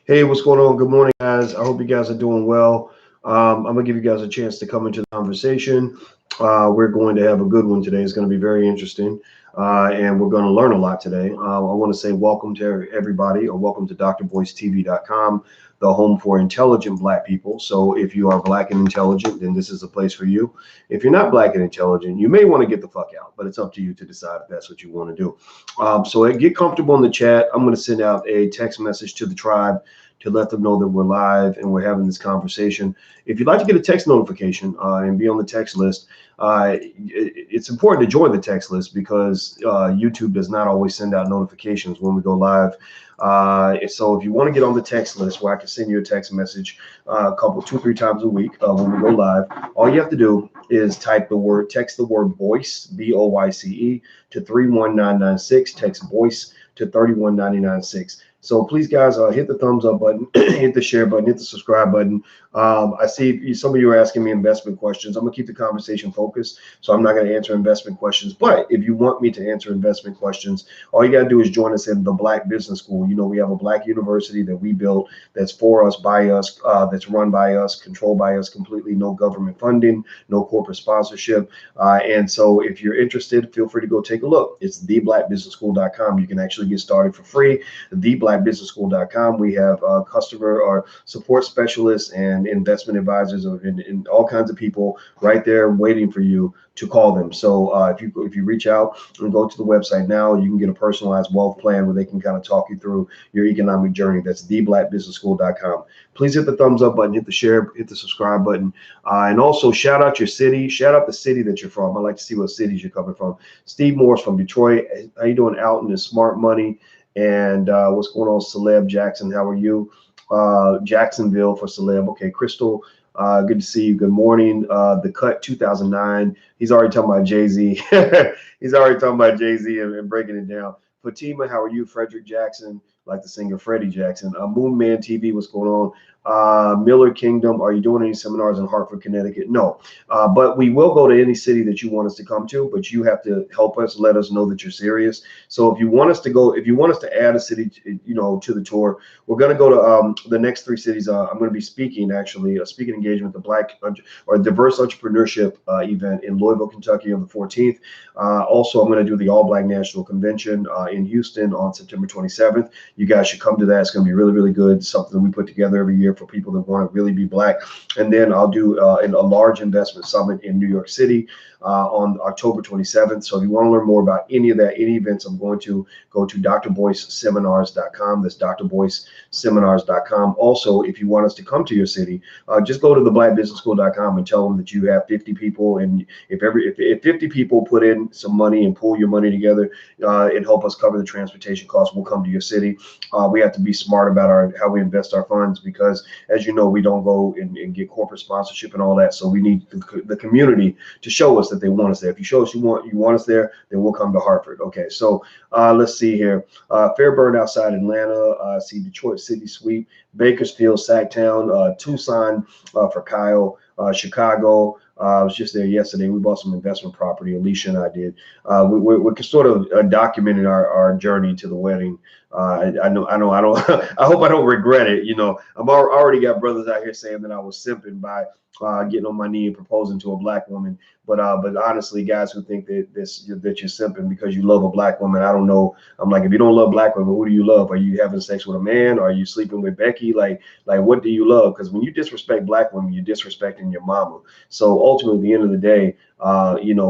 Hey, what's going on? Good morning, guys. I hope you guys are doing well. I'm gonna give you guys a chance to come into the conversation. We're going to have a good one today. It's going to be very interesting, and we're going to learn a lot today. I want to say welcome to everybody, or welcome to drboycetv.com, the home for intelligent Black people. So if you are Black and intelligent, then this is a place for you. If you're not Black and intelligent, you may want to get the fuck out, but it's up to you to decide if that's what you want to do. So get comfortable in the chat. I'm going to send out a text message to the tribe to let them know that we're live and we're having this conversation. If you'd like to get a text notification and be on the text list, it's important to join the text list because YouTube does not always send out notifications when we go live. So if you want to get on the text list where I can send you a text message two, three times a week when we go live, all you have to do is text the word Boyce, Boyce, to 31996, text Boyce to 31996. So please, guys, hit the thumbs up button, hit the share button, hit the subscribe button. I see some of you are asking me investment questions. I'm going to keep the conversation focused, so I'm not going to answer investment questions. But if you want me to answer investment questions, all you got to do is join us in the Black Business School. You know, we have a Black university that we built that's for us, by us, that's run by us, controlled by us completely, no government funding, no corporate sponsorship. And so if you're interested, feel free to go take a look. It's theblackbusinessschool.com. You can actually get started for free. Theblackbusinessschool.com. We have customer or support specialists and investment advisors and all kinds of people right there waiting for you to call them. So if you reach out and go to the website now, you can get a personalized wealth plan where they can kind of talk you through your economic journey. That's theblackbusinessschool.com. Please hit the thumbs up button, hit the share, hit the subscribe button, and also shout out your city. Shout out the city that you're from. I like to see what cities you're coming from. Steve Moore's from Detroit. How you doing out in the smart money? And what's going on, Celeb Jackson? How are you? Jacksonville for Celeb. Okay, Crystal, good to see you. Good morning. The Cut 2009. He's already talking about Jay-Z. He's already talking about Jay-Z and breaking it down. Fatima, how are you? Frederick Jackson, like the singer Freddie Jackson. Moon Man TV, what's going on? Miller Kingdom, are you doing any seminars in Hartford, Connecticut? No, but we will go to any city that you want us to come to, but you have to help us, let us know that you're serious. So if you want us to add a city to the tour, we're going to go to the next three cities. I'm going to be speaking, actually, a speaking engagement, the Black or Diverse Entrepreneurship event in Louisville, Kentucky on the 14th. Also, I'm going to do the All Black National Convention in Houston on September 27th. You guys should come to that. It's going to be really, really good. Something that we put together every year for people that want to really be Black. And then I'll do a large investment summit in New York City on October 27th. So if you want to learn more about any of that, any events, I'm going to go to drboyceseminars.com. That's drboyceseminars.com. Also, if you want us to come to your city, just go to theblackbusinessschool.com and tell them that you have 50 people. And if 50 people put in some money and pool your money together and help us cover the transportation costs, we'll come to your city. We have to be smart about how we invest our funds because, as you know, we don't go and get corporate sponsorship and all that. So we need the community to show us that they want us there. If you show us you want us there, then we'll come to Hartford. Okay, so let's see here. Fairburn outside Atlanta. See Detroit City Sweep, Bakersfield, Sacktown, Tucson for Kyle, Chicago. I was just there yesterday. We bought some investment property. Alicia and I did. We're sort of documenting our journey to the wedding. I know. I don't. I hope I don't regret it. You know, I've already got brothers out here saying that I was simping by getting on my knee and proposing to a Black woman. But honestly, guys who think that you're simping because you love a Black woman, I don't know. I'm like, if you don't love Black women, who do you love? Are you having sex with a man? Are you sleeping with Becky? Like what do you love? Because when you disrespect Black women, you're disrespecting your mama. So ultimately, at the end of the day,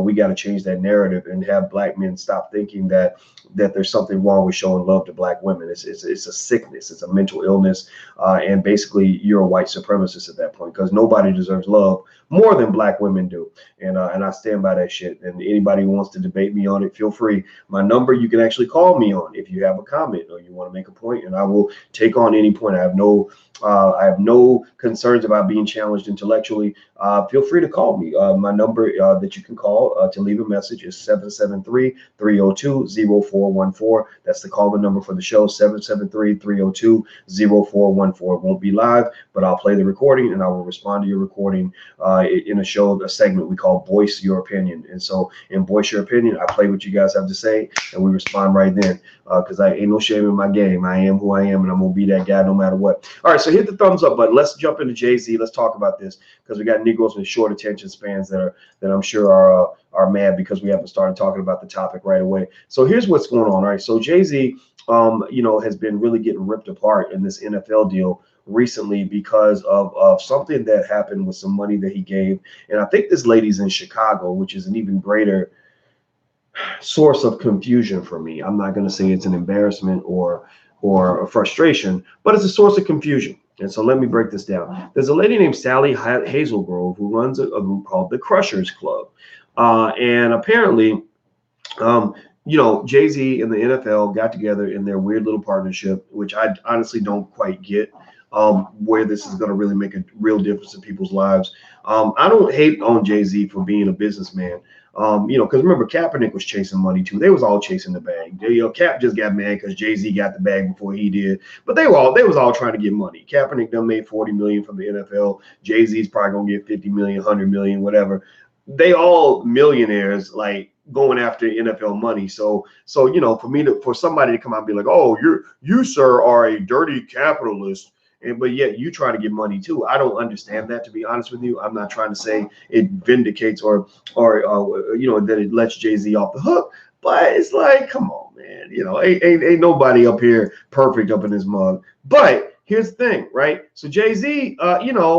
we got to change that narrative and have Black men stop thinking that there's something wrong with showing love to Black women. It's a sickness. It's a mental illness. And basically, you're a white supremacist at that point because nobody deserves love more than Black women do. And I stand by that shit. And anybody who wants to debate me on it, feel free. My number, you can actually call me on if you have a comment or you want to make a point, and I will take on any point. I have no concerns about being challenged intellectually. Feel free to call me. My number, that you can call to leave a message is 773-302-0414. That's the call number for the show, 773-302-0414. It won't be live, but I'll play the recording and I will respond to your recording in a segment we call Voice Your Opinion. And so in Voice Your Opinion, I play what you guys have to say and we respond right then, because I ain't no shame in my game. I am who I am, and I'm gonna be that guy no matter what. All right, so hit the thumbs up button. Let's jump into Jay-Z. Let's talk about this, because we got Negroes with short attention spans that I'm sure are mad because we haven't started talking about the topic right away. So here's what's going on. All right, so Jay-Z has been really getting ripped apart in this NFL deal recently because of something that happened with some money that he gave. And I think this lady's in Chicago, which is an even greater source of confusion for me. I'm not going to say it's an embarrassment or a frustration, but it's a source of confusion. And so let me break this down. There's a lady named Sally Hazelgrove who runs a group called the Crushers Club. And apparently, Jay-Z and the NFL got together in their weird little partnership, which I honestly don't quite get where this is going to really make a real difference in people's lives. I don't hate on Jay-Z for being a businessman. Because remember, Kaepernick was chasing money too. They was all chasing the bag. Cap just got mad because Jay-Z got the bag before he did. But they was all trying to get money. Kaepernick done made $40 million from the NFL. Jay-Z's probably gonna get 50 million, 100 million, whatever. They all millionaires, like going after NFL money. So for somebody to come out and be like, oh, you sir are a dirty capitalist. But yet you try to get money too. I don't understand that, to be honest with you. I'm not trying to say it vindicates or that it lets Jay-Z off the hook, but it's like, come on, man. Ain't nobody up here perfect up in his mug. But here's the thing, right? So Jay-Z,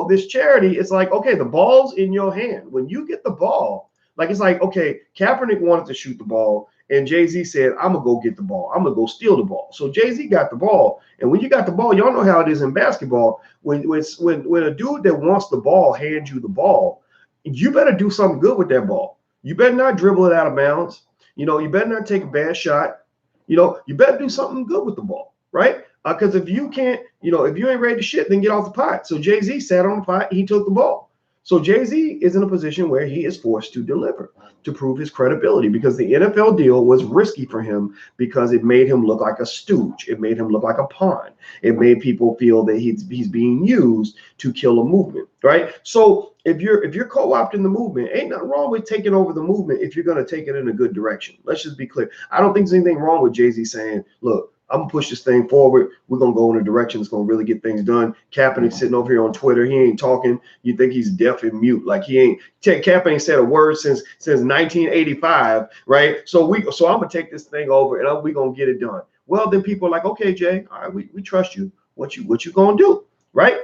this charity, it's like, okay, the ball's in your hand. When you get the ball, like, it's like, okay, Kaepernick wanted to shoot the ball, and Jay-Z said, I'm going to go get the ball. I'm going to go steal the ball. So Jay-Z got the ball. And when you got the ball, y'all know how it is in basketball. When a dude that wants the ball hands you the ball, you better do something good with that ball. You better not dribble it out of bounds. You better not take a bad shot. You better do something good with the ball, right? Because if you can't, if you ain't ready to shit, then get off the pot. So Jay-Z sat on the pot. He took the ball. So Jay-Z is in a position where he is forced to deliver to prove his credibility, because the NFL deal was risky for him because it made him look like a stooge. It made him look like a pawn. It made people feel that he's being used to kill a movement, right? So if you're co-opting the movement, ain't nothing wrong with taking over the movement if you're going to take it in a good direction. Let's just be clear. I don't think there's anything wrong with Jay-Z saying, look, I'm gonna push this thing forward. We're gonna go in a direction that's gonna really get things done. Kaepernick sitting over here on Twitter, he ain't talking. You think he's deaf and mute, like he ain't. Cap ain't said a word since 1985, right? So I'm gonna take this thing over and we're gonna get it done. Well, then people are like, okay, Jay, all right, we trust you. What you gonna do, right?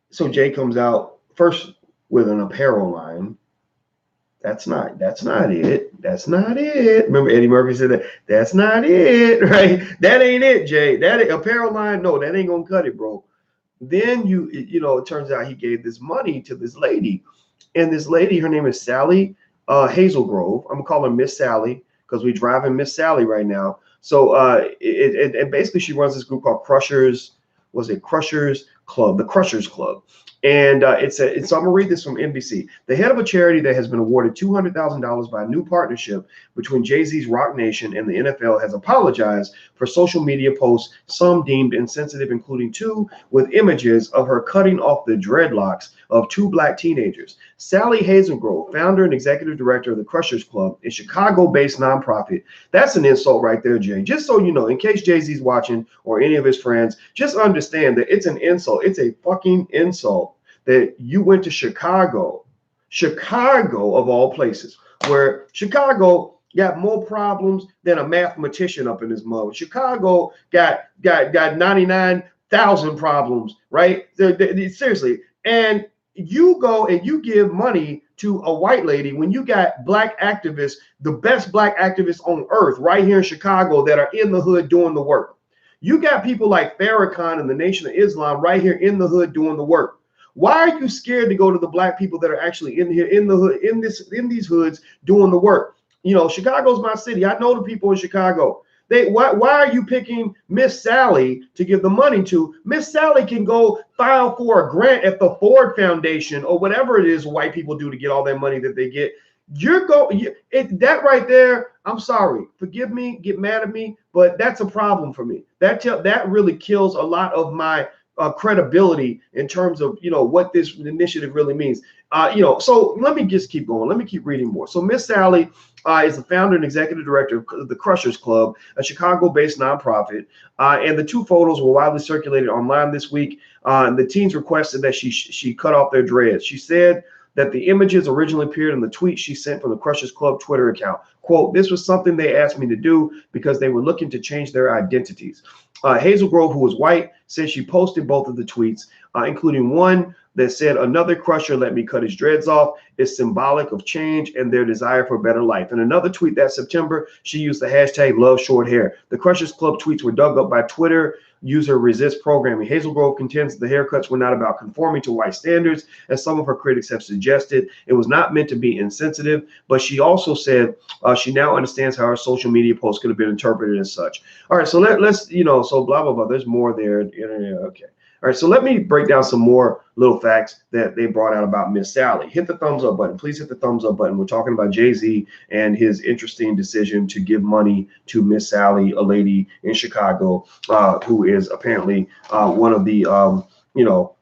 So Jay comes out first with an apparel line. That's not it. That's not it. Remember Eddie Murphy said that. That's not it, right? That ain't it, Jay. That apparel line, no, that ain't gonna cut it, bro. Then it turns out he gave this money to this lady, and this lady, her name is Sally Hazelgrove. I'm gonna call her Miss Sally because we're driving Miss Sally right now. So and basically she runs this group called Crushers. Was it Crushers Club? The Crushers Club. And so I'm going to read this from NBC. The head of a charity that has been awarded $200,000 by a new partnership between Jay-Z's Rock Nation and the NFL has apologized for social media posts, some deemed insensitive, including two with images of her cutting off the dreadlocks of two black teenagers. Sally Hazelgrove, founder and executive director of the Crushers Club, a Chicago-based nonprofit. That's an insult right there, Jay. Just so you know, in case Jay-Z's watching or any of his friends, just understand that it's an insult. It's a fucking insult that you went to Chicago of all places, where Chicago got more problems than a mathematician up in his mother. Chicago got 99,000 problems, right? Seriously. And you go and you give money to a white lady when you got black activists, the best black activists on earth right here in Chicago that are in the hood doing the work. You got people like Farrakhan and the Nation of Islam right here in the hood doing the work. Why are you scared to go to the black people that are actually in here in the hood, in these hoods doing the work? Chicago's my city. I know the people in Chicago. Why are you picking Miss Sally to give the money to? Miss Sally can go file for a grant at the Ford Foundation or whatever it is white people do to get all that money that they get. That right there, I'm sorry, forgive me, get mad at me, but that's a problem for me. That really kills a lot of my credibility in terms of what this initiative really means. So let me just keep going. Let me keep reading more. So Miss Sally is the founder and executive director of the Crushers Club, a Chicago-based nonprofit. And the two photos were widely circulated online this week. And the teens requested that she cut off their dreads. She said that the images originally appeared in the tweet she sent from the Crushers Club Twitter account. Quote, "This was something they asked me to do because they were looking to change their identities." Hazelgrove, who was white, said she posted both of the tweets, including one that said, "Another crusher let me cut his dreads off. It's symbolic of change and their desire for a better life." In another tweet that September, she used the hashtag Love Short Hair. The Crushers Club tweets were dug up by Twitter user Resist Programming. Hazelgrove contends the haircuts were not about conforming to white standards, as some of her critics have suggested. It was not meant to be insensitive, but she also said she now understands how her social media posts could have been interpreted as such. All right, so let's so blah blah blah. There's more there. Okay. All right, so let me break down some more little facts that they brought out about Miss Sally. Hit the thumbs up button. Please hit the thumbs up button. We're talking about Jay-Z and his interesting decision to give money to Miss Sally, a lady in Chicago who is apparently one of the,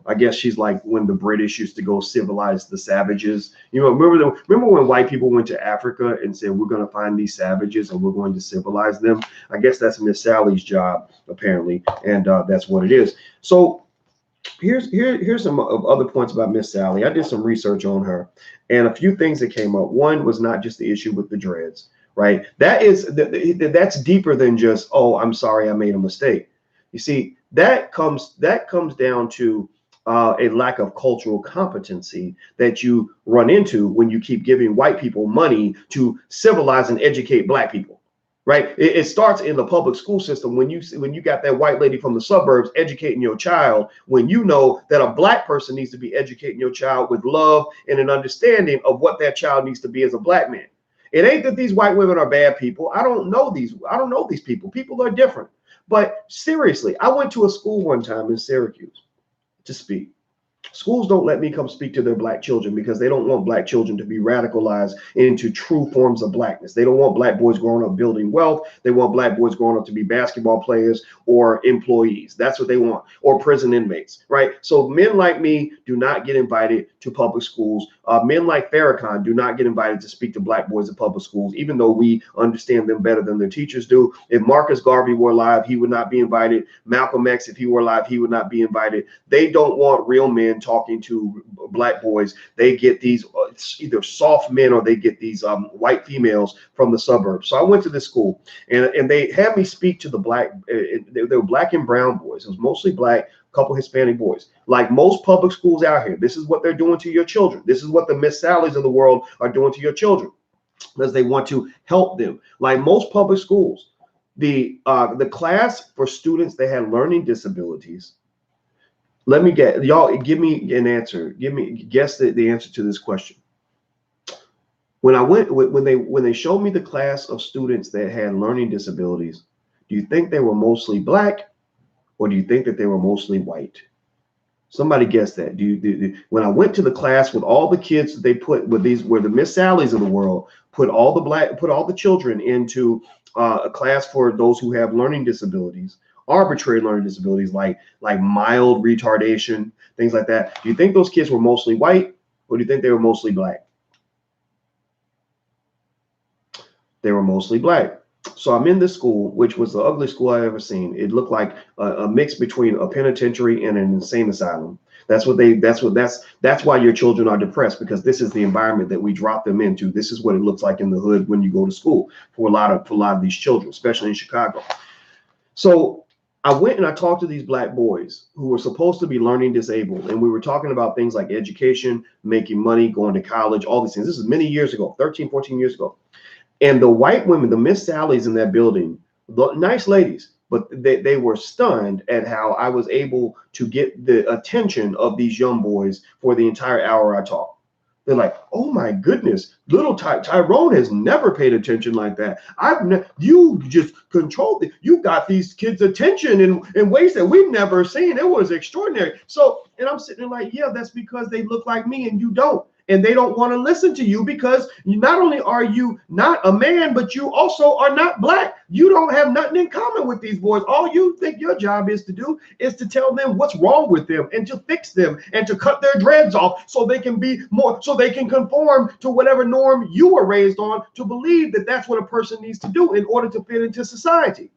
I guess she's like when the British used to go civilize the savages. Remember when white people went to Africa and said, we're going to find these savages and we're going to civilize them? I guess that's Miss Sally's job, apparently, and that's what it is. So here's some other points about Miss Sally. I did some research on her, and a few things that came up. One was not just the issue with the dreads, right? That's deeper than just, oh, I'm sorry, I made a mistake. You see, that comes down to a lack of cultural competency that you run into when you keep giving white people money to civilize and educate black people. Right. It starts in the public school system when you got that white lady from the suburbs educating your child, when you know that a black person needs to be educating your child with love and an understanding of what that child needs to be as a black man. It ain't that these white women are bad people. I don't know these people. People are different. But seriously, I went to a school one time in Syracuse to speak. Schools don't let me come speak to their black children because they don't want black children to be radicalized into true forms of blackness. They don't want black boys growing up building wealth. They want black boys growing up to be basketball players or employees. That's what they want, or prison inmates, right? So men like me do not get invited to public schools. Men like Farrakhan do not get invited to speak to black boys in public schools, even though we understand them better than their teachers do. If Marcus Garvey were alive, he would not be invited. Malcolm X, if he were alive, he would not be invited. They don't want real men talking to black boys. They get these either soft men or they get these white females from the suburbs. So I went to this school and they had me speak to the black. They were black and brown boys. It was mostly black, a couple Hispanic boys. Like most public schools out here, this is what they're doing to your children. This is what the Miss Sallies of the world are doing to your children, because they want to help them. Like most public schools, the class for students that had learning disabilities. Let me get y'all. Give me an answer. Guess the answer to this question. When they showed me the class of students that had learning disabilities, do you think they were mostly black, or do you think that they were mostly white? Somebody guess that. When I went to the class with all the kids that they put with these, were the Miss Sallies of the world, put all the children into a class for those who have learning disabilities, arbitrary learning disabilities like mild retardation, things like that. Do you think those kids were mostly white, or do you think they were mostly black? They were mostly black. So I'm in this school, which was the ugliest school I've ever seen. It looked like a mix between a penitentiary and an insane asylum. That's why your children are depressed, because this is the environment that we drop them into. This is what it looks like in the hood when you go to school for a lot of these children, especially in Chicago. So I went and I talked to these black boys who were supposed to be learning disabled. And we were talking about things like education, making money, going to college, all these things. This is many years ago, 13, 14 years ago. And the white women, the Miss Sallies in that building, nice ladies, but they were stunned at how I was able to get the attention of these young boys for the entire hour I talked. They're like, oh my goodness, little Tyrone has never paid attention like that. You just controlled it. You got these kids' attention in ways that we've never seen. It was extraordinary. So, and I'm sitting there like, yeah, that's because they look like me and you don't. And they don't want to listen to you because not only are you not a man, but you also are not black. You don't have nothing in common with these boys. All you think your job is to do is to tell them what's wrong with them and to fix them and to cut their dreads off so they can be more, so they can conform to whatever norm you were raised on to believe that that's what a person needs to do in order to fit into society.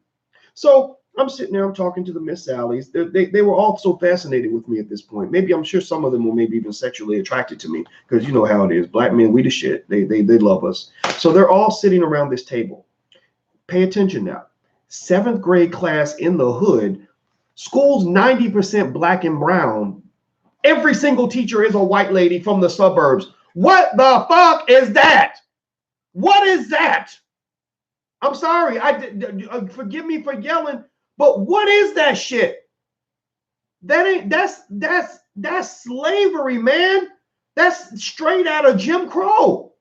So I'm sitting there, I'm talking to the Miss Sallies. They were all so fascinated with me at this point. Maybe I'm sure some of them were maybe even sexually attracted to me because you know how it is. Black men, we the shit. They love us. So they're all sitting around this table. Pay attention now. 7th grade class in the hood. School's 90% black and brown. Every single teacher is a white lady from the suburbs. What the fuck is that? What is that? I'm sorry. Forgive me for yelling. But what is that shit? That's slavery, man. That's straight out of Jim Crow.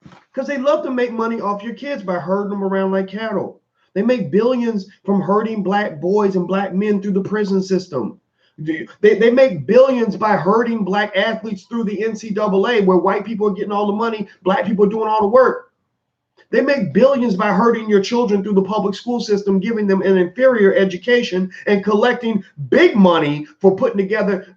Because they love to make money off your kids by herding them around like cattle. They make billions from herding black boys and black men through the prison system. They make billions by herding black athletes through the NCAA, where white people are getting all the money, black people are doing all the work. They make billions by hurting your children through the public school system, giving them an inferior education and collecting big money for putting together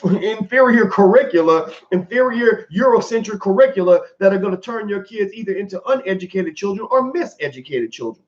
inferior curricula, inferior Eurocentric curricula that are going to turn your kids either into uneducated children or miseducated children.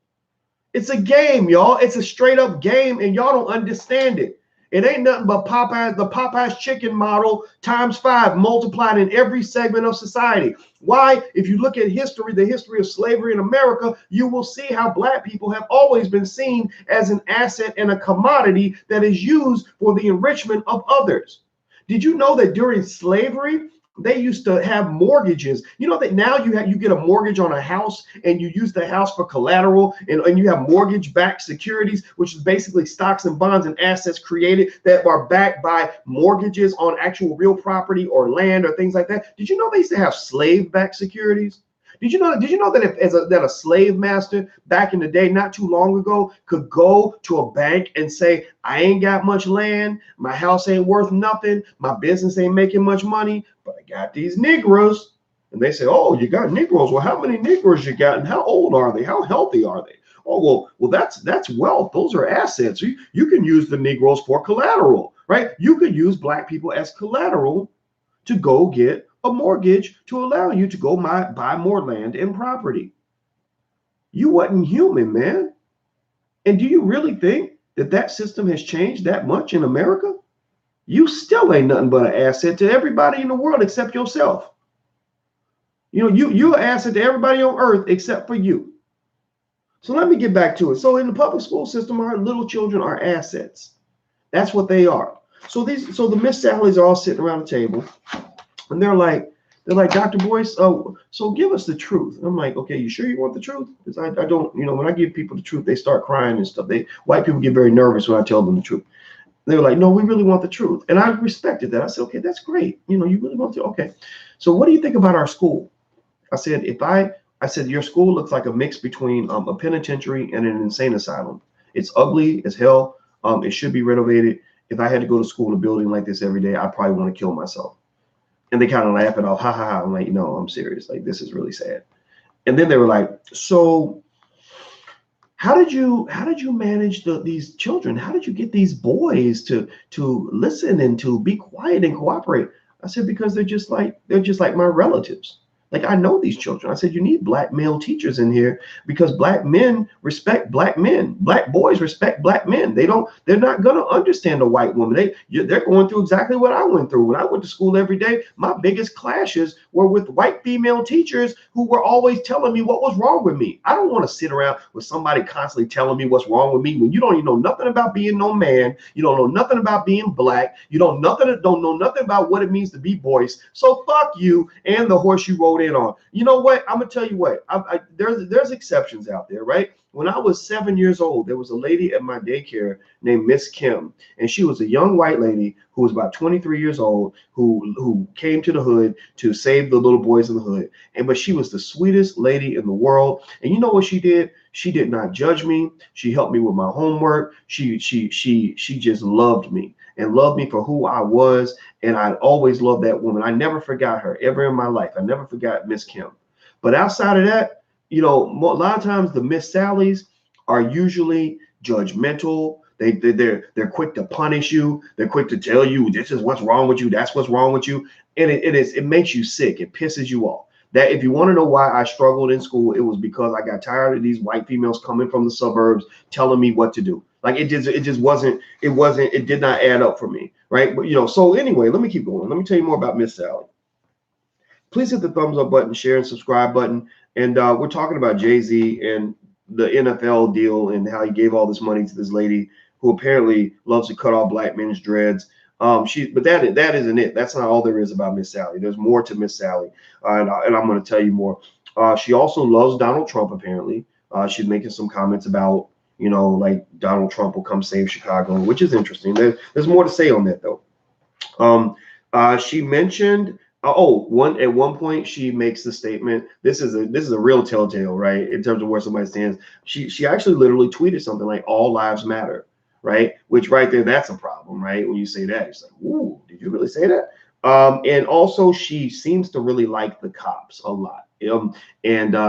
It's a game, y'all. It's a straight up game, and y'all don't understand it. It ain't nothing but Popeyes, the Popeyes chicken model ×5 multiplied in every segment of society. Why? If you look at history, the history of slavery in America, you will see how black people have always been seen as an asset and a commodity that is used for the enrichment of others. Did you know that during slavery, they used to have mortgages? You know that now you get a mortgage on a house and you use the house for collateral, and you have mortgage-backed securities, which is basically stocks and bonds and assets created that are backed by mortgages on actual real property or land or things like that. Did you know they used to have slave-backed securities? Did you know that that a slave master back in the day, not too long ago, could go to a bank and say, I ain't got much land, my house ain't worth nothing, my business ain't making much money, but I got these Negroes. And they say, oh, you got Negroes. Well, how many Negroes you got and how old are they? How healthy are they? Oh, well, that's wealth. Those are assets. You can use the Negroes for collateral, right? You could use black people as collateral to go get a mortgage to allow you to go buy more land and property. You wasn't human, man. And do you really think that system has changed that much in America? You still ain't nothing but an asset to everybody in the world except yourself. You know, you're an asset to everybody on earth except for you. So let me get back to it. So in the public school system, our little children are assets. That's what they are. So the Miss Sallies are all sitting around the table. And they're like, Dr. Boyce, so give us the truth. And I'm like, okay, you sure you want the truth? Because I don't, when I give people the truth, they start crying and stuff. White people get very nervous when I tell them the truth. They were like, no, we really want the truth. And I respected that. I said, okay, that's great. You really want to, okay. So what do you think about our school? I said, I said, your school looks like a mix between a penitentiary and an insane asylum. It's ugly as hell. It should be renovated. If I had to go to school in a building like this every day, I probably want to kill myself. And they kind of laugh it off, ha ha ha. I'm like, no, I'm serious. Like, this is really sad. And then they were like, so how did you manage these children? How did you get these boys to listen and to be quiet and cooperate? I said, because they're just like my relatives. Like, I know these children. I said, you need black male teachers in here because black men respect black men. Black boys respect black men. They're not going to understand a white woman. They're going through exactly what I went through. When I went to school every day, my biggest clashes were with white female teachers who were always telling me what was wrong with me. I don't want to sit around with somebody constantly telling me what's wrong with me when you don't even know nothing about being no man. You don't know nothing about being black. You don't know nothing about what it means to be Boyce. So fuck you and the horse you rode zeroed in on. You know what? I'm gonna tell you what. There's exceptions out there, right? When I was 7 years old, there was a lady at my daycare named Miss Kim, and she was a young white lady who was about 23 years old, who came to the hood to save the little boys in the hood. But she was the sweetest lady in the world. And you know what she did? She did not judge me. She helped me with my homework. She just loved me and loved me for who I was. And I always loved that woman. I never forgot her ever in my life. I never forgot Miss Kim. But outside of that, you know, a lot of times the Miss Sallies are usually judgmental. They're quick to punish you. They're quick to tell you this is what's wrong with you. That's what's wrong with you. And it makes you sick. It pisses you off. That if you want to know why I struggled in school, it was because I got tired of these white females coming from the suburbs telling me what to do. Like it did not add up for me. Right. But, you know, so anyway, let me keep going. Let me tell you more about Miss Sally. Please hit the thumbs up button, share and subscribe button. And we're talking about Jay-Z and the NFL deal and how he gave all this money to this lady who apparently loves to cut off black men's dreads. But that isn't it. That's not all there is about Miss Sally. There's more to Miss Sally, and I'm going to tell you more. She also loves Donald Trump. Apparently, she's making some comments about, you know, like Donald Trump will come save Chicago, which is interesting. There's more to say on that though. She mentioned. At one point she makes the statement. This is a real telltale, right? In terms of where somebody stands. She actually literally tweeted something like "All lives matter," right? Which right there, that's a problem, right? When you say that, it's like, ooh, did you really say that? And also she seems to really like the cops a lot.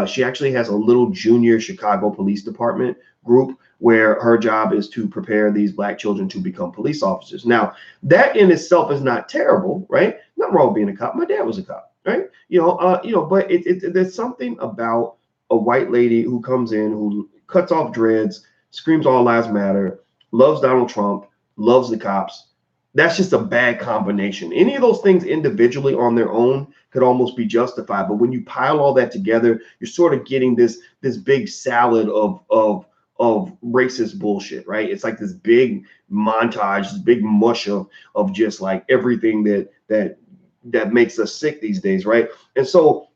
She actually has a little junior Chicago Police Department group where her job is to prepare these black children to become police officers. Now, that in itself is not terrible, right? Nothing wrong with being a cop. My dad was a cop, right? But there's something about a white lady who comes in, who cuts off dreads, screams all lives matter, loves Donald Trump, loves the cops. That's just a bad combination. Any of those things individually on their own could almost be justified. But when you pile all that together, you're sort of getting this big salad of racist bullshit, right? It's like this big montage, this big mush of just like everything that makes us sick these days, right? And so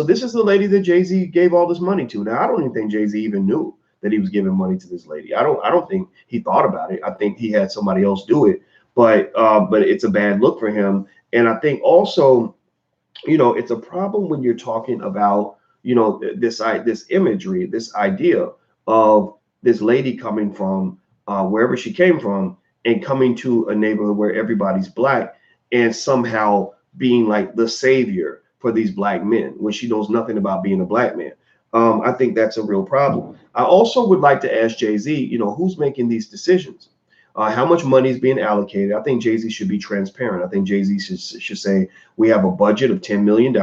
this is the lady that Jay-Z gave all this money to. Now, I don't even think Jay-Z even knew that he was giving money to this lady. I don't think he thought about it. I think he had somebody else do it. But it's a bad look for him. And I think also, you know, it's a problem when you're talking about, you know, this imagery, this idea of this lady coming from wherever she came from and coming to a neighborhood where everybody's black and somehow being like the savior for these black men when she knows nothing about being a black man. I think that's a real problem. I also would like to ask Jay-Z, you know, who's making these decisions? How much money is being allocated? I think Jay-Z should be transparent. I think Jay-Z should say, we have a budget of $10 million.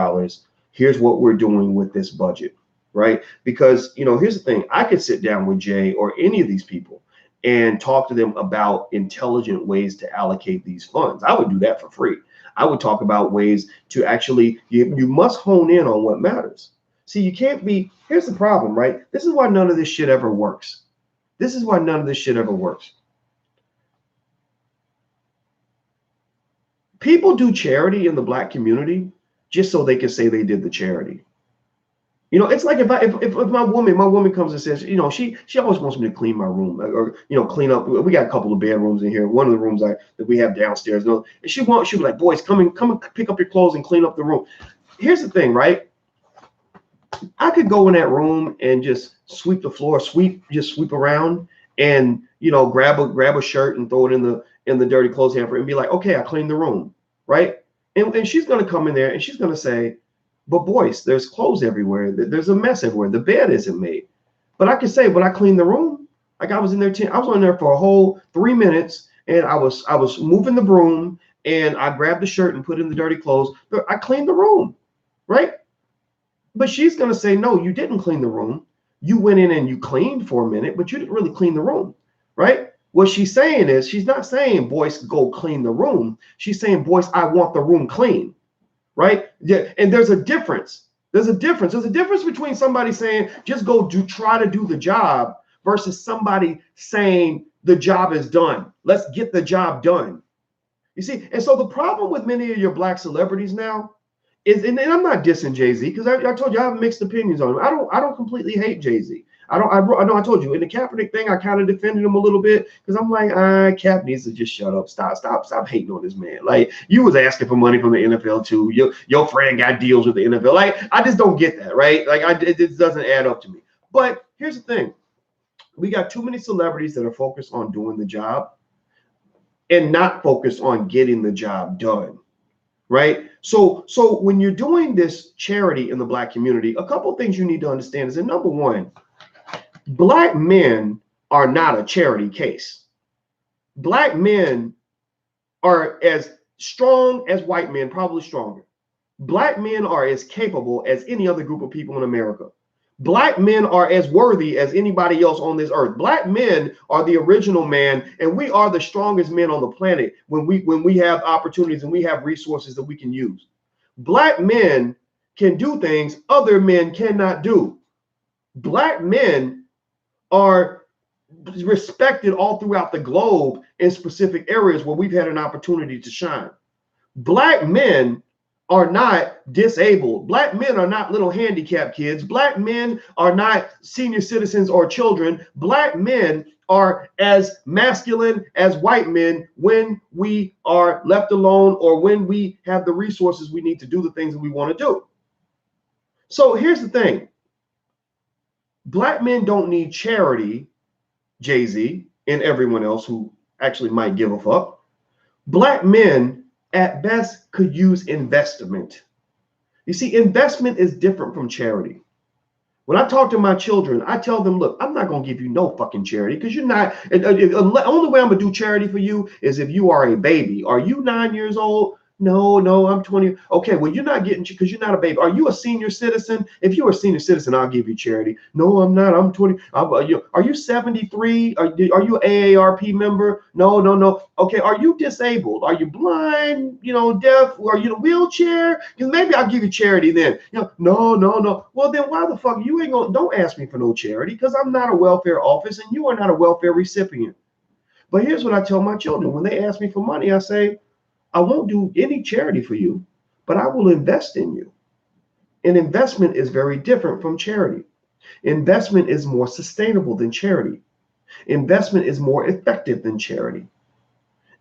Here's what we're doing with this budget, right? Because, you know, here's the thing. I could sit down with Jay or any of these people and talk to them about intelligent ways to allocate these funds. I would do that for free. I would talk about ways to actually, you must hone in on what matters. See, you can't be, here's the problem, right? This is why none of this shit ever works. This is why none of this shit ever works. People do charity in the black community just so they can say they did the charity. You know, it's like if my woman comes and says, you know, she always wants me to clean my room or, you know, clean up. We got a couple of bedrooms in here. One of the rooms that we have downstairs. And she'll be like, boys, come and pick up your clothes and clean up the room. Here's the thing, right? I could go in that room and just sweep the floor, just sweep around and, you know, grab a shirt and throw it in the dirty clothes hamper and be like, okay, I cleaned the room, right? And she's going to come in there and she's going to say, but Boyce, there's clothes everywhere. There's a mess everywhere. The bed isn't made. But I can say, but I cleaned the room. Like I was in there for a whole 3 minutes and I was moving the broom and I grabbed the shirt and put in the dirty clothes. I cleaned the room, right? But she's going to say, no, you didn't clean the room. You went in and you cleaned for a minute, but you didn't really clean the room, right? What she's saying is, she's not saying, Boyce, go clean the room. She's saying, Boyce, I want the room clean, right? Yeah, and there's a difference. There's a difference between somebody saying, just go try to do the job versus somebody saying the job is done. Let's get the job done. You see, and so the problem with many of your black celebrities now and I'm not dissing Jay-Z, because I told you I have mixed opinions on him. I don't completely hate Jay-Z. I know I told you in the Kaepernick thing, I kind of defended him a little bit, because I'm like, Cap needs to just shut up. Stop hating on this man. Like, you was asking for money from the NFL too. Your friend got deals with the NFL. Like, I just don't get that, right? Like, it doesn't add up to me. But here's the thing. We got too many celebrities that are focused on doing the job and not focused on getting the job done. Right? So when you're doing this charity in the Black community, a couple of things you need to understand is that, number one, Black men are not a charity case. Black men are as strong as white men, probably stronger. Black men are as capable as any other group of people in America. Black men are as worthy as anybody else on this earth. Black men are the original man, and we are the strongest men on the planet when we have opportunities and we have resources that we can use. Black men can do things other men cannot do. Black men are respected all throughout the globe in specific areas where we've had an opportunity to shine. Black men are not disabled. Black men are not little handicapped kids. Black men are not senior citizens or children. Black men are as masculine as white men when we are left alone or when we have the resources we need to do the things that we want to do. So here's the thing. Black men don't need charity, Jay-Z and everyone else who actually might give a fuck. Black men at best could use investment. You see, investment is different from charity. When I talk to my children, I tell them, look, I'm not going to give you no fucking charity, because you're not. The only way I'm going to do charity for you is if you are a baby. Are you 9 years old? No, I'm 20. Okay, well, you're not getting, because you're not a baby. Are you a senior citizen? If you're a senior citizen, I'll give you charity. No, I'm not. I'm 20. Are you 73? Are you an AARP member? No. Okay, are you disabled? Are you blind? Deaf? Are you in a wheelchair? Because maybe I'll give you charity then. No. Well, then why the fuck you ain't gonna? Don't ask me for no charity, because I'm not a welfare office and you are not a welfare recipient. But here's what I tell my children when they ask me for money. I say, I won't do any charity for you, but I will invest in you. And investment is very different from charity. Investment is more sustainable than charity. Investment is more effective than charity.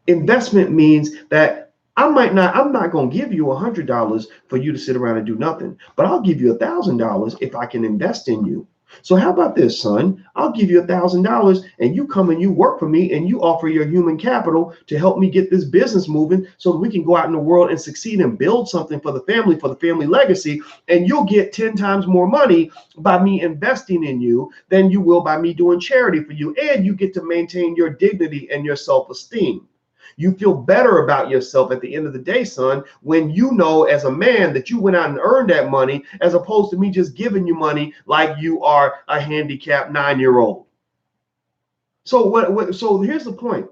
Investment means that I'm not going to give you $100 for you to sit around and do nothing, but I'll give you $1,000 if I can invest in you. So how about this, son? I'll give you $1,000 and you come and you work for me and you offer your human capital to help me get this business moving so that we can go out in the world and succeed and build something for the family legacy. And you'll get 10 times more money by me investing in you than you will by me doing charity for you. And you get to maintain your dignity and your self-esteem. You feel better about yourself at the end of the day, son, when you know as a man that you went out and earned that money, as opposed to me just giving you money like you are a handicapped 9-year-old. So here's the point.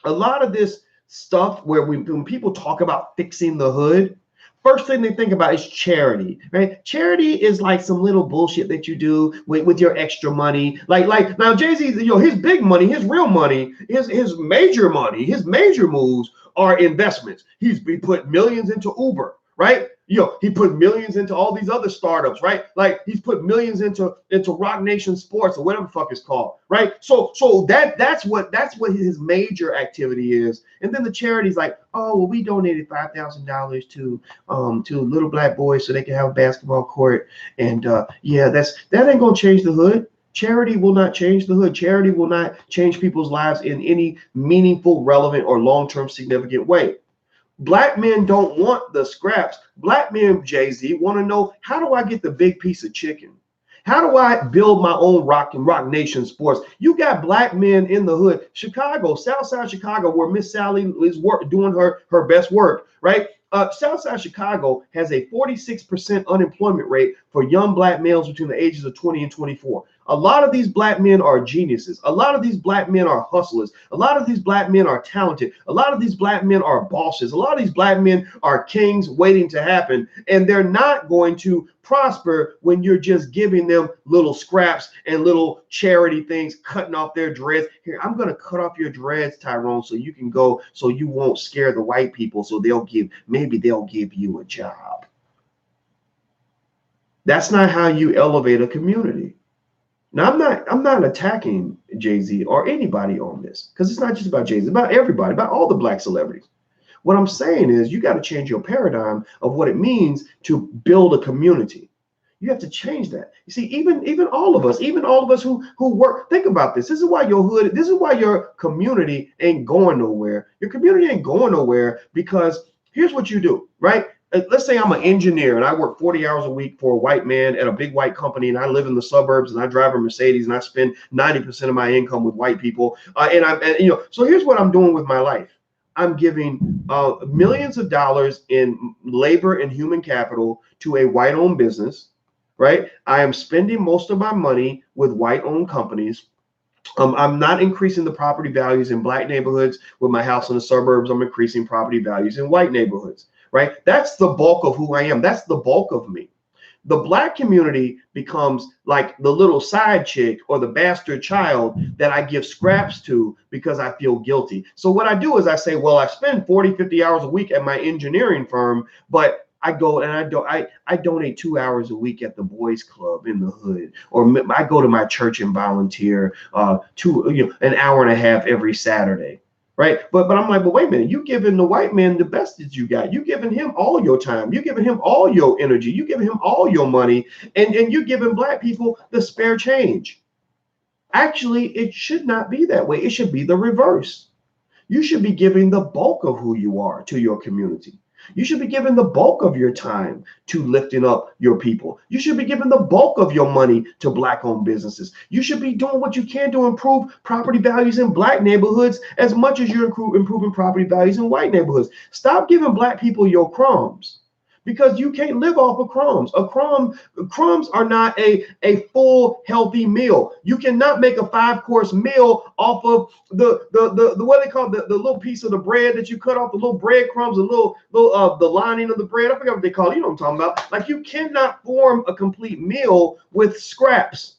A lot of this stuff where when people talk about fixing the hood, first thing they think about is charity, right? Charity is like some little bullshit that you do with your extra money. Like now Jay-Z, his big money, his real money, his major money, his major moves are investments. He put millions into Uber, right? He put millions into all these other startups, right? Like he's put millions into Rock Nation Sports or whatever the fuck it's called, right? So that's what his major activity is. And then the charity's like, oh well, we donated $5,000 to little black boys so they can have a basketball court, and that ain't gonna change the hood. Charity will not change the hood. Charity will not change people's lives in any meaningful, relevant, or long-term significant way. Black men don't want the scraps. Black men, Jay-Z, want to know, how do I get the big piece of chicken? How do I build my own Rock Nation Sports? You got black men in the hood, Chicago, Southside Chicago, where Miss Sally is doing her best work, right? Southside Chicago has a 46% unemployment rate for young black males between the ages of 20 and 24. A lot of these black men are geniuses. A lot of these black men are hustlers. A lot of these black men are talented. A lot of these black men are bosses. A lot of these black men are kings waiting to happen. And they're not going to prosper when you're just giving them little scraps and little charity things, cutting off their dreads. Here, I'm going to cut off your dreads, Tyrone, so you can go, so you won't scare the white people. So maybe they'll give you a job. That's not how you elevate a community. Now, I'm not attacking Jay-Z or anybody on this, because it's not just about Jay-Z, it's about everybody, about all the black celebrities. What I'm saying is you got to change your paradigm of what it means to build a community. You have to change that. You see, even all of us, who work, think about this. This is why your community ain't going nowhere. Your community ain't going nowhere because here's what you do, right? Let's say I'm an engineer and I work 40 hours a week for a white man at a big white company, and I live in the suburbs and I drive a Mercedes and I spend 90% of my income with white people. So here's what I'm doing with my life. I'm giving millions of dollars in labor and human capital to a white-owned business, right? I am spending most of my money with white-owned companies. I'm not increasing the property values in black neighborhoods with my house in the suburbs. I'm increasing property values in white neighborhoods, right? That's the bulk of who I am. That's the bulk of me. The black community becomes like the little side chick or the bastard child that I give scraps to because I feel guilty. So what I do is I say, well, I spend 40, 50 hours a week at my engineering firm, but I go and I donate 2 hours a week at the boys club in the hood, or I go to my church and volunteer an hour and a half every Saturday. Right. But I'm like, but wait a minute, you giving the white man the best that you got. You giving him all your time. You giving him all your energy. You giving him all your money. And you giving black people the spare change. Actually, it should not be that way. It should be the reverse. You should be giving the bulk of who you are to your community. You should be giving the bulk of your time to lifting up your people. You should be giving the bulk of your money to black-owned businesses. You should be doing what you can to improve property values in black neighborhoods as much as you're improving property values in white neighborhoods. Stop giving black people your crumbs, because you can't live off of crumbs. Crumbs are not a full healthy meal. You cannot make a 5-course meal off of the what they call the little piece of the bread that you cut off, the little breadcrumbs, the lining of the bread. I forget what they call it. You know what I'm talking about. Like, you cannot form a complete meal with scraps.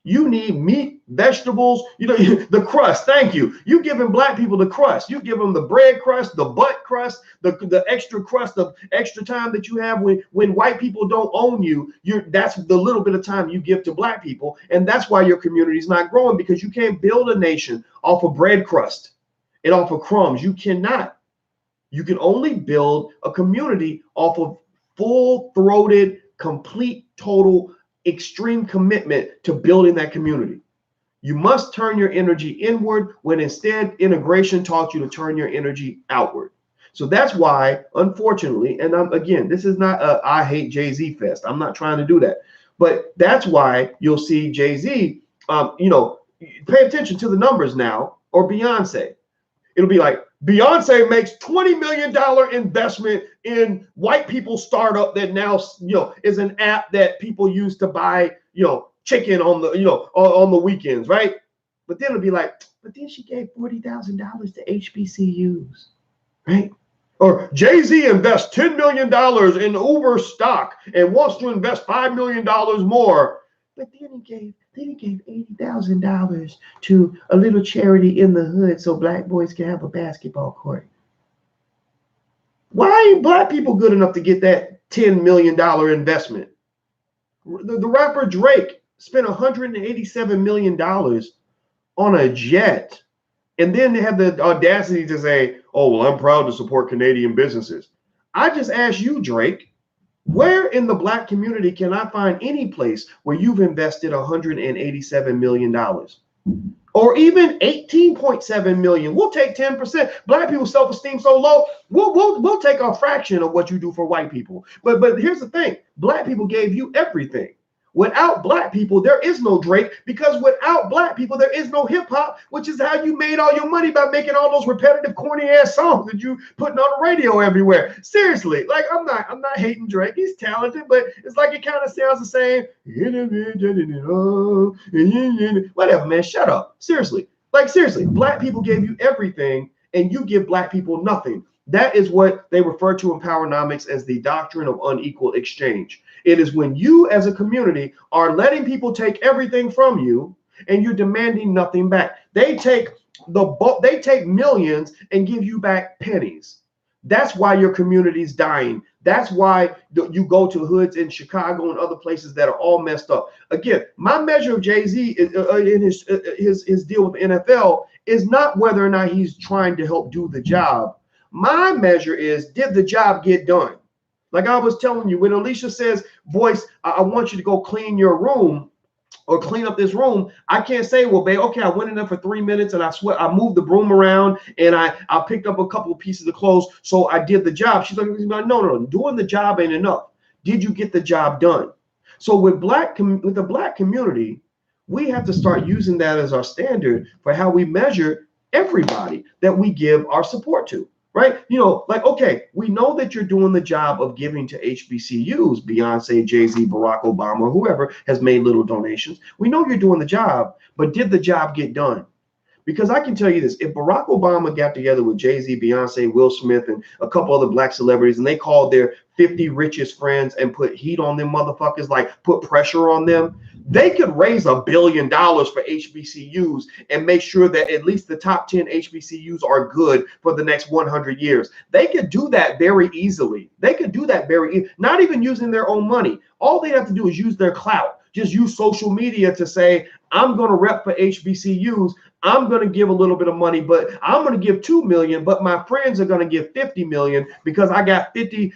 You need meat, vegetables, the crust. Thank you. You giving black people the crust. You give them the bread crust, the butt crust, the extra crust of extra time that you have when white people don't own you. That's the little bit of time you give to black people. And that's why your community is not growing, because you can't build a nation off of bread crust and off of crumbs. You cannot. You can only build a community off of full-throated, complete, total, extreme commitment to building that community. You must turn your energy inward, when instead integration taught you to turn your energy outward. So that's why, unfortunately, and again, this is not a I hate Jay-Z fest. I'm not trying to do that. But that's why you'll see Jay-Z, pay attention to the numbers now, or Beyonce. It'll be like, Beyonce makes $20 million investment in white people startup that now, is an app that people use to buy, chicken on the weekends, right? But then it'll be like, but then she gave $40,000 to HBCUs, right? Or Jay-Z invests $10 million in Uber stock and wants to invest $5 million more. But then he gave $80,000 to a little charity in the hood so black boys can have a basketball court. Why ain't black people good enough to get that $10 million investment? The rapper Drake spent $187 million on a jet, and then they have the audacity to say, oh, well, I'm proud to support Canadian businesses. I just asked you, Drake, where in the black community can I find any place where you've invested $187 million? Or even 18.7 million. We'll take 10%. Black people's self-esteem so low, we'll take a fraction of what you do for white people. But here's the thing. Black people gave you everything. Without black people, there is no Drake, because without black people, there is no hip hop, which is how you made all your money, by making all those repetitive, corny ass songs that you putting on the radio everywhere. Seriously, like, I'm not hating Drake. He's talented, but it's like it kind of sounds the same. Whatever, man. Shut up. Seriously, black people gave you everything, and you give black people nothing. That is what they refer to in Powernomics as the doctrine of unequal exchange. It is when you as a community are letting people take everything from you and you're demanding nothing back. They take millions and give you back pennies. That's why your community is dying. That's why you go to hoods in Chicago and other places that are all messed up. Again, my measure of Jay-Z in his deal with the NFL is not whether or not he's trying to help do the job. My measure is, did the job get done? Like I was telling you, when Alicia says, Boyce, I want you to go clean your room or clean up this room, I can't say, well, babe, okay, I went in there for 3 minutes and I moved the broom around and I picked up a couple of pieces of clothes, so I did the job. She's like, no, doing the job ain't enough. Did you get the job done? So with the black community, we have to start using that as our standard for how we measure everybody that we give our support to. Right? You know, like, okay, we know that you're doing the job of giving to HBCUs, Beyonce, Jay-Z, Barack Obama, whoever has made little donations. We know you're doing the job, but did the job get done? Because I can tell you this, if Barack Obama got together with Jay-Z, Beyonce, Will Smith, and a couple other black celebrities, and they called their 50 richest friends and put heat on them motherfuckers, like put pressure on them, they could raise $1 billion for HBCUs and make sure that at least the top 10 HBCUs are good for the next 100 years. They could do that very easily. They could do that not even using their own money. All they have to do is use their clout. Just use social media to say, I'm going to rep for HBCUs. I'm going to give a little bit of money, but I'm going to give 2 million, but my friends are going to give 50 million because I got 50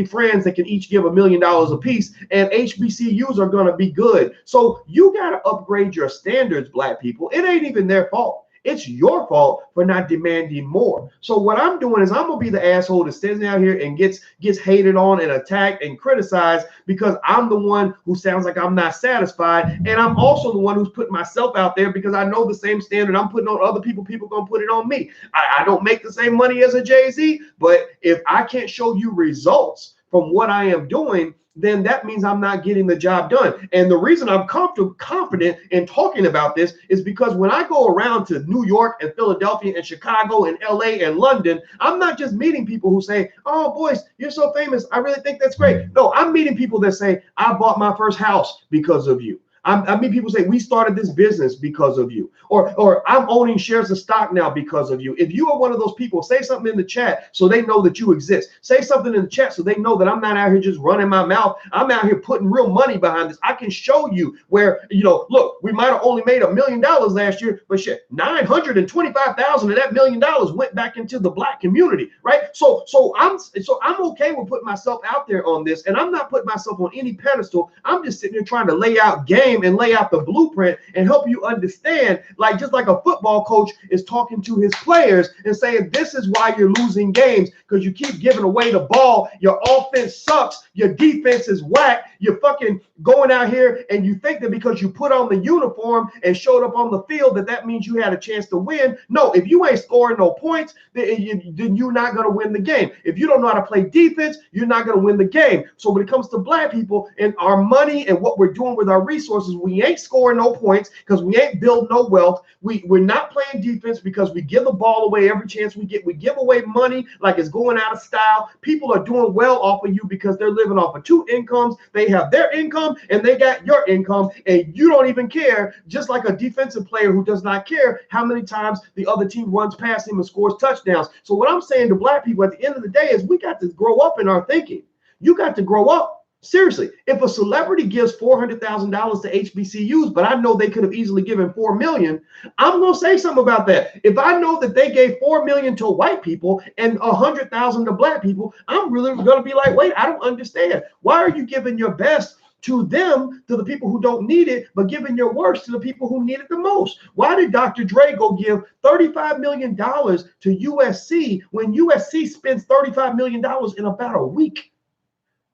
friends that can each give $1 million a piece, and HBCUs are going to be good. So you got to upgrade your standards, black people. It ain't even their fault. It's your fault for not demanding more. So what I'm doing is I'm going to be the asshole that stands out here and gets hated on and attacked and criticized because I'm the one who sounds like I'm not satisfied. And I'm also the one who's putting myself out there because I know the same standard I'm putting on other people, people going to put it on me. I don't make the same money as a Jay-Z, but if I can't show you results from what I am doing, then that means I'm not getting the job done. And the reason I'm confident in talking about this is because when I go around to New York and Philadelphia and Chicago and LA and London, I'm not just meeting people who say, oh, Boyce, you're so famous, I really think that's great. No, I'm meeting people that say, I bought my first house because of you. I mean, people say, we started this business because of you, or I'm owning shares of stock now because of you. If you are one of those people, say something in the chat so they know that you exist. Say something in the chat so they know that I'm not out here just running my mouth. I'm out here putting real money behind this. I can show you where, you know, look, we might have only made $1 million last year, but shit, 925,000 of that $1 million went back into the black community, right? So I'm okay with putting myself out there on this, and I'm not putting myself on any pedestal. I'm just sitting there trying to lay out game and lay out the blueprint and help you understand, like just like a football coach is talking to his players and saying, this is why you're losing games, because you keep giving away the ball. Your offense sucks. Your defense is whack. You're fucking going out here and you think that because you put on the uniform and showed up on the field that means you had a chance to win. No, if you ain't scoring no points, then you're not going to win the game. If you don't know how to play defense, you're not going to win the game. So when it comes to black people and our money and what we're doing with our resources, we ain't scoring no points because we ain't building no wealth. We're not playing defense because we give the ball away every chance we get. We give away money like it's going out of style. People are doing well off of you because they're living off of two incomes. They have their income and they got your income, and you don't even care, just like a defensive player who does not care how many times the other team runs past him and scores touchdowns. So what I'm saying to black people at the end of the day is we got to grow up in our thinking. You got to grow up. Seriously, if a celebrity gives $400,000 to HBCUs, but I know they could have easily given $4 million, I'm going to say something about that. If I know that they gave $4 million to white people and $100,000 to black people, I'm really going to be like, wait, I don't understand. Why are you giving your best to them, to the people who don't need it, but giving your worst to the people who need it the most? Why did Dr. Dre go give $35 million to USC when USC spends $35 million in about a week?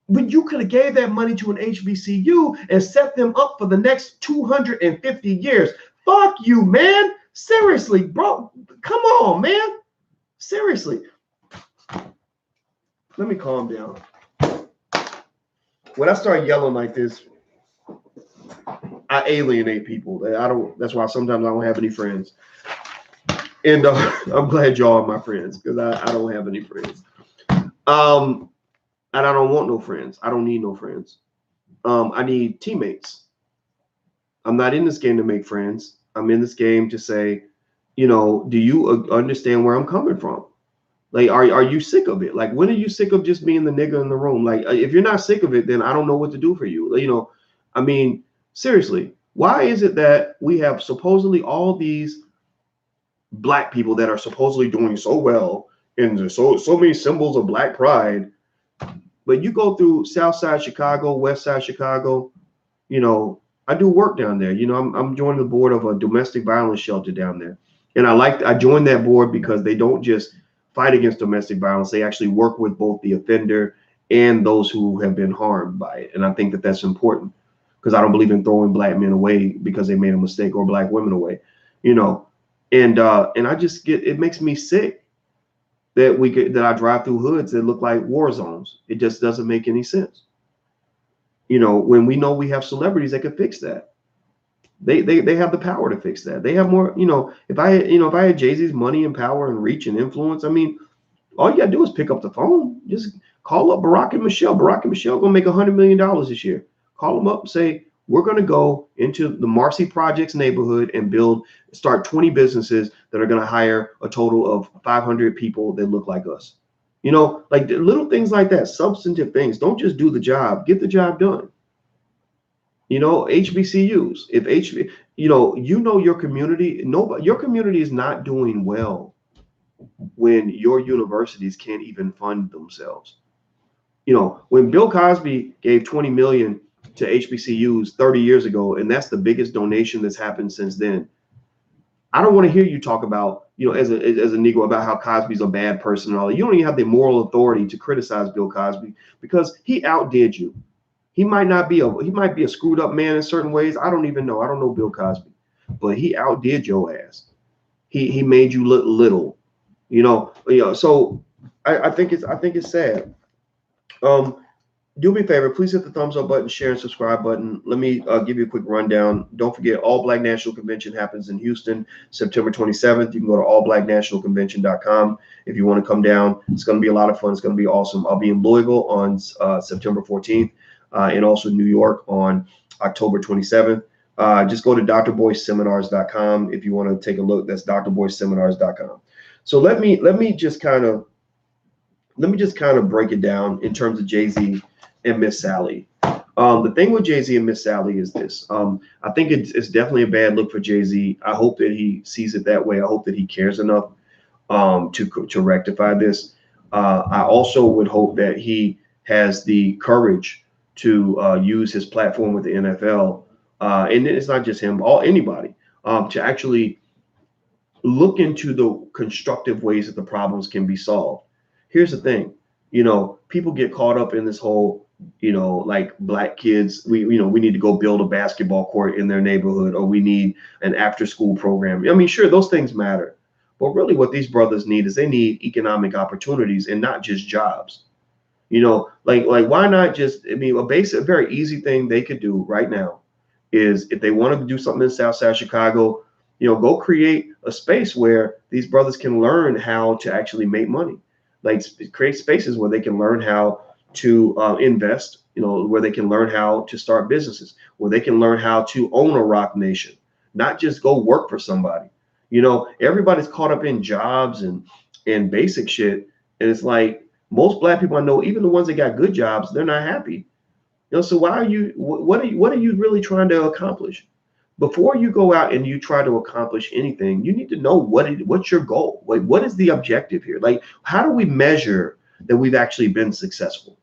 But you could have gave that money to an HBCU and set them up for the next 250 years. Fuck you, man. Seriously, bro. Come on, man. Seriously. Let me calm down. When I start yelling like this, I alienate people. That's why sometimes I don't have any friends. And I'm glad y'all are my friends, because I don't have any friends. And I don't want no friends. I don't need no friends. I need teammates. I'm not in this game to make friends. I'm in this game to say, you know, do you understand where I'm coming from? Like, are you sick of it? Like, when are you sick of just being the nigga in the room? Like, if you're not sick of it, then I don't know what to do for you. You know, I mean, seriously, why is it that we have supposedly all these black people that are supposedly doing so well, and there's so many symbols of black pride, but you go through South Side Chicago, West Side Chicago, you know, I do work down there. You know, I'm joining the board of a domestic violence shelter down there. And I joined that board because they don't just fight against domestic violence. They actually work with both the offender and those who have been harmed by it. And I think that that's important because I don't believe in throwing black men away because they made a mistake, or black women away, you know. And I just it makes me sick that I drive through hoods that look like war zones. It just doesn't make any sense. You know, when we know we have celebrities that could fix that. They have the power to fix that. They have more, you know, if I had Jay-Z's money and power and reach and influence, I mean, all you gotta do is pick up the phone. Just call up Barack and Michelle. Barack and Michelle gonna make $100 million this year. Call them up and say, we're gonna go into the Marcy Projects neighborhood and start 20 businesses that are gonna hire a total of 500 people that look like us. You know, like little things like that, substantive things. Don't just do the job, get the job done. You know, HBCUs, you know your community, your community is not doing well when your universities can't even fund themselves. You know, when Bill Cosby gave 20 million to HBCUs 30 years ago, and that's the biggest donation that's happened since then. I don't want to hear you talk about, you know, as a Negro, about how Cosby's a bad person and all that. You don't even have the moral authority to criticize Bill Cosby because he outdid you. He might be a screwed up man in certain ways. I don't even know. I don't know Bill Cosby, but he outdid your ass. He made you look little, you know. So I think it's sad. Do me a favor, please hit the thumbs up button, share, and subscribe button. Let me give you a quick rundown. Don't forget, All Black National Convention happens in Houston, September 27th. You can go to allblacknationalconvention.com if you want to come down. It's going to be a lot of fun. It's going to be awesome. I'll be in Louisville on September 14th, and also New York on October 27th. Just go to drboyceseminars.com if you want to take a look. That's drboyceseminars.com. So let me just kind of break it down in terms of Jay-Z and Miss Sally. The thing with Jay-Z and Miss Sally is this. I think it's definitely a bad look for Jay-Z. I hope that he sees it that way. I hope that he cares enough to rectify this. I also would hope that he has the courage to use his platform with the NFL, and it's not just him, anybody, to actually look into the constructive ways that the problems can be solved. Here's the thing, you know, people get caught up in this whole, you know, like black kids, we need to go build a basketball court in their neighborhood, or we need an after school program. I mean, sure, those things matter, but really what these brothers need is they need economic opportunities and not just jobs. You know, like why not just, I mean, a very easy thing they could do right now is, if they wanted to do something in South Side Chicago, you know, go create a space where these brothers can learn how to actually make money. Like, create spaces where they can learn how to invest, you know, where they can learn how to start businesses, where they can learn how to own a rock nation, not just go work for somebody. You know, everybody's caught up in jobs and basic shit. And it's like, most black people I know, even the ones that got good jobs, they're not happy. You know, so what are you really trying to accomplish? Before you go out and you try to accomplish anything, you need to know what's your goal. Like, what is the objective here? Like, how do we measure that we've actually been successful?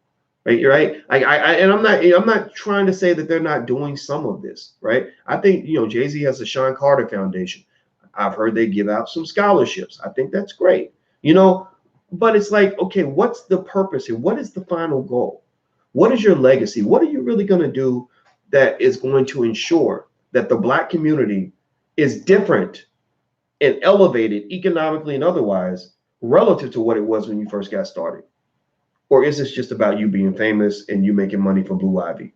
Right? You're right. I'm not trying to say that they're not doing some of this. Right? I think, you know, Jay-Z has the Sean Carter Foundation. I've heard they give out some scholarships. I think that's great. You know, but it's like, okay, what's the purpose here? What is the final goal? What is your legacy? What are you really going to do that is going to ensure that the black community is different and elevated economically and otherwise relative to what it was when you first got started? Or is this just about you being famous and you making money from Blue Ivy,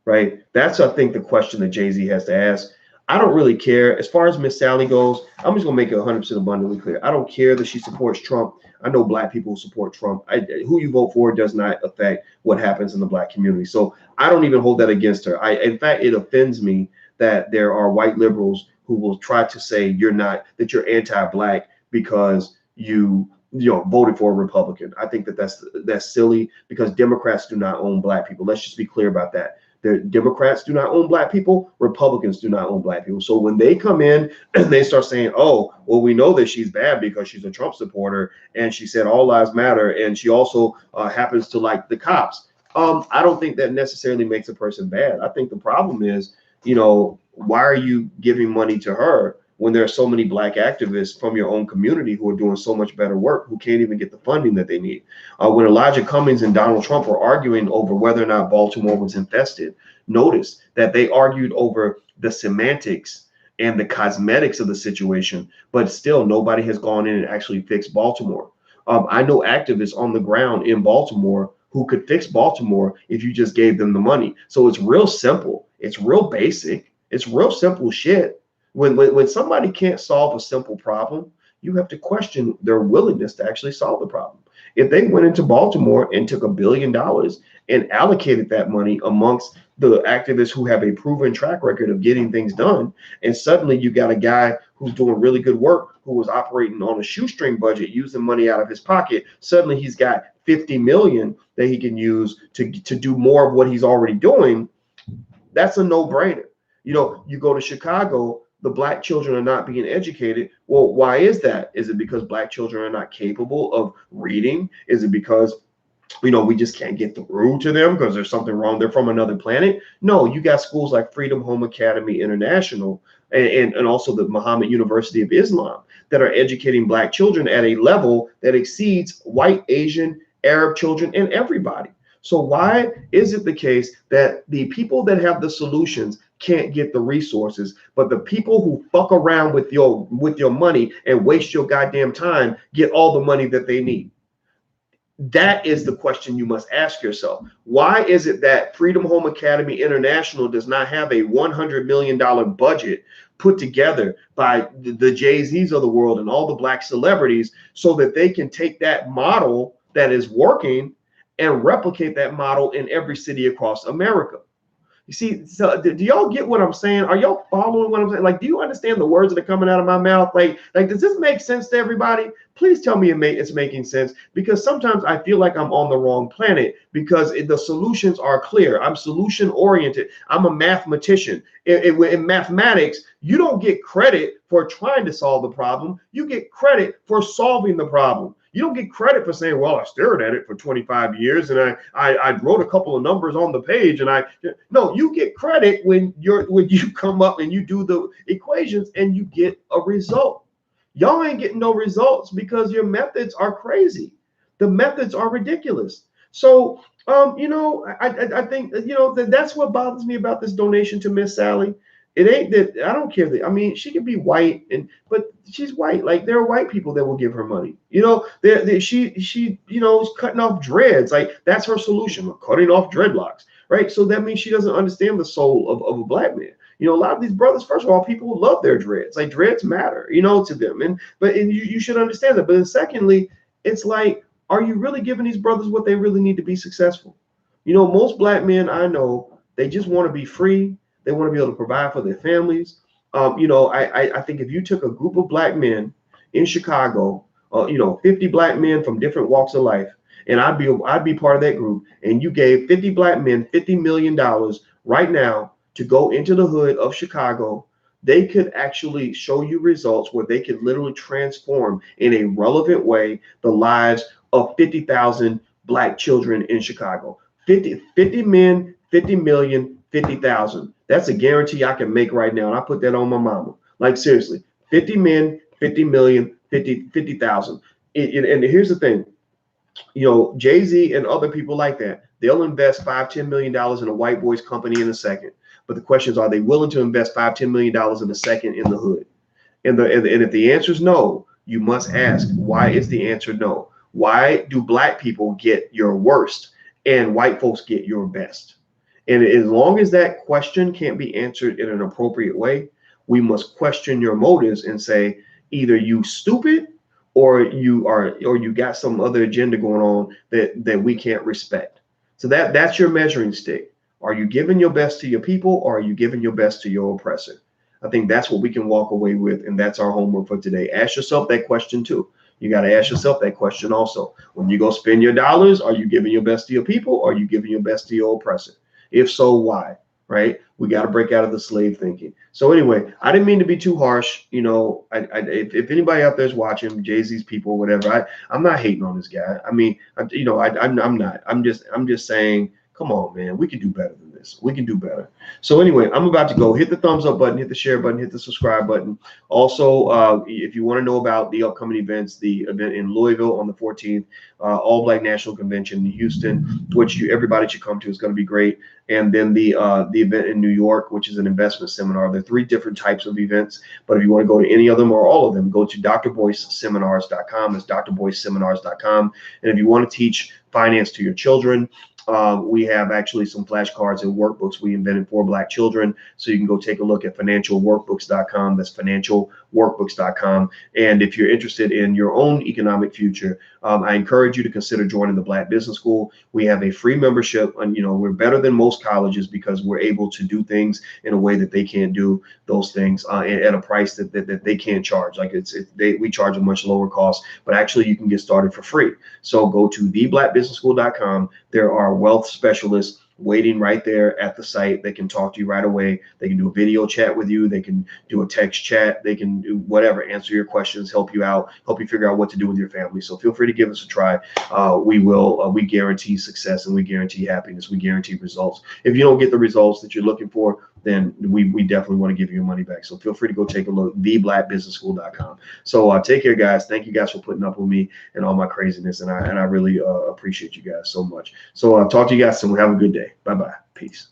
right? That's, I think, the question that Jay-Z has to ask. I don't really care. As far as Miss Sally goes, I'm just going to make it 100% abundantly clear. I don't care that she supports Trump. I know black people who support Trump. Who you vote for does not affect what happens in the black community. So I don't even hold that against her. In fact, it offends me that there are white liberals who will try to say you're anti-black because you voted for a Republican. I think that that's silly, because Democrats do not own black people. Let's just be clear about that. The Democrats do not own black people. Republicans do not own black people. So when they come in and they start saying, oh, well, we know that she's bad because she's a Trump supporter and she said all lives matter, and she also happens to like the cops. I don't think that necessarily makes a person bad. I think the problem is, why are you giving money to her when there are so many black activists from your own community who are doing so much better work, who can't even get the funding that they need? When Elijah Cummings and Donald Trump were arguing over whether or not Baltimore was infested, notice that they argued over the semantics and the cosmetics of the situation, but still nobody has gone in and actually fixed Baltimore. I know activists on the ground in Baltimore who could fix Baltimore if you just gave them the money. So it's real simple. It's real basic. It's real simple shit. When somebody can't solve a simple problem, you have to question their willingness to actually solve the problem. If they went into Baltimore and took $1 billion and allocated that money amongst the activists who have a proven track record of getting things done, and suddenly you got a guy who's doing really good work, who was operating on a shoestring budget, using money out of his pocket, suddenly he's got 50 million that he can use to do more of what he's already doing. That's a no-brainer. You go to Chicago, the black children are not being educated. Well, why is that? Is it because black children are not capable of reading? Is it because, we just can't get through to them because there's something wrong? They're from another planet? No, you got schools like Freedom Home Academy International and also the Muhammad University of Islam that are educating black children at a level that exceeds white, Asian, Arab children, and everybody. So why is it the case that the people that have the solutions can't get the resources, but the people who fuck around with your money and waste your goddamn time get all the money that they need? That is the question you must ask yourself. Why is it that Freedom Home Academy International does not have a $100 million budget put together by the Jay-Z's of the world and all the black celebrities, so that they can take that model that is working and replicate that model in every city across America? You see, so do y'all get what I'm saying? Are y'all following what I'm saying? Like, do you understand the words that are coming out of my mouth? Like, does this make sense to everybody? Please tell me it's making sense, because sometimes I feel like I'm on the wrong planet, because the solutions are clear. I'm solution oriented. I'm a mathematician. In mathematics, you don't get credit for trying to solve the problem. You get credit for solving the problem. You don't get credit for saying, well, I stared at it for 25 years and I wrote a couple of numbers on the page no, you get credit when you come up and you do the equations and you get a result. Y'all ain't getting no results because your methods are crazy. The methods are ridiculous. So, I think, that's what bothers me about this donation to Miss Sally. It ain't that I don't care that, she could be white, but she's white. Like, there are white people that will give her money. She is cutting off dreads. Like, that's her solution, cutting off dreadlocks, right? So that means she doesn't understand the soul of a black man. A lot of these brothers, first of all, people love their dreads. Like, dreads matter, to them. And you should understand that. But then secondly, it's like, are you really giving these brothers what they really need to be successful? Most black men I know, they just want to be free. They want to be able to provide for their families. I think if you took a group of black men in Chicago, 50 black men from different walks of life, and I'd be part of that group, and you gave 50 black men $50 million right now to go into the hood of Chicago, they could actually show you results where they could literally transform in a relevant way the lives of 50,000 black children in Chicago. 50 men, 50 million, 50,000. That's a guarantee I can make right now. And I put that on my mama. Like, seriously, 50 men, 50 million, 50,000. And here's the thing, Jay-Z and other people like that, they'll invest $5-10 million in a white boy's company in a second. But the question is, are they willing to invest $5-10 million in a second in the hood? And if the answer is no, you must ask, why is the answer no? Why do black people get your worst and white folks get your best? And as long as that question can't be answered in an appropriate way, we must question your motives and say, either you stupid or you got some other agenda going on that we can't respect. So that's your measuring stick. Are you giving your best to your people, or are you giving your best to your oppressor? I think that's what we can walk away with, and that's our homework for today. Ask yourself that question too. You got to ask yourself that question also. When you go spend your dollars, are you giving your best to your people, or are you giving your best to your oppressor? If so, why? Right? We got to break out of the slave thinking. So anyway, I didn't mean to be too harsh. You know, if anybody out there's watching, Jay-Z's people, whatever, I'm not hating on this guy. I mean, I'm not. I'm just saying, come on, man, we can do better than this. We can do better. So anyway, I'm about to go. Hit the thumbs up button, hit the share button, hit the subscribe button. Also, if you want to know about the upcoming events, the event in Louisville on the 14th, All Black National Convention in Houston, which everybody should come to, is going to be great. And then the event in New York, which is an investment seminar. There are 3 different types of events, but if you want to go to any of them or all of them, go to drboyceseminars.com. That's drboyceseminars.com. And if you want to teach finance to your children, we have actually some flashcards and workbooks we invented for Black children. So you can go take a look at financialworkbooks.com. That's financialworkbooks.com. And if you're interested in your own economic future, I encourage you to consider joining the Black Business School. We have a free membership, and we're better than most colleges because we're able to do things in a way that they can't do those things at a price that they can't charge. Like we charge a much lower cost, but actually you can get started for free. So go to theblackbusinessschool.com. There are wealth specialists waiting right there at the site. They can talk to you right away. They can do a video chat with you. They can do a text chat. They can do whatever, answer your questions, help you out, help you figure out what to do with your family. So feel free to give us a try. We guarantee success, and we guarantee happiness. We guarantee results. If you don't get the results that you're looking for, then we definitely want to give you your money back. So feel free to go take a look, theblackbusinessschool.com. So take care, guys. Thank you guys for putting up with me and all my craziness. And I really appreciate you guys so much. So talk to you guys soon. Have a good day. Bye-bye. Peace.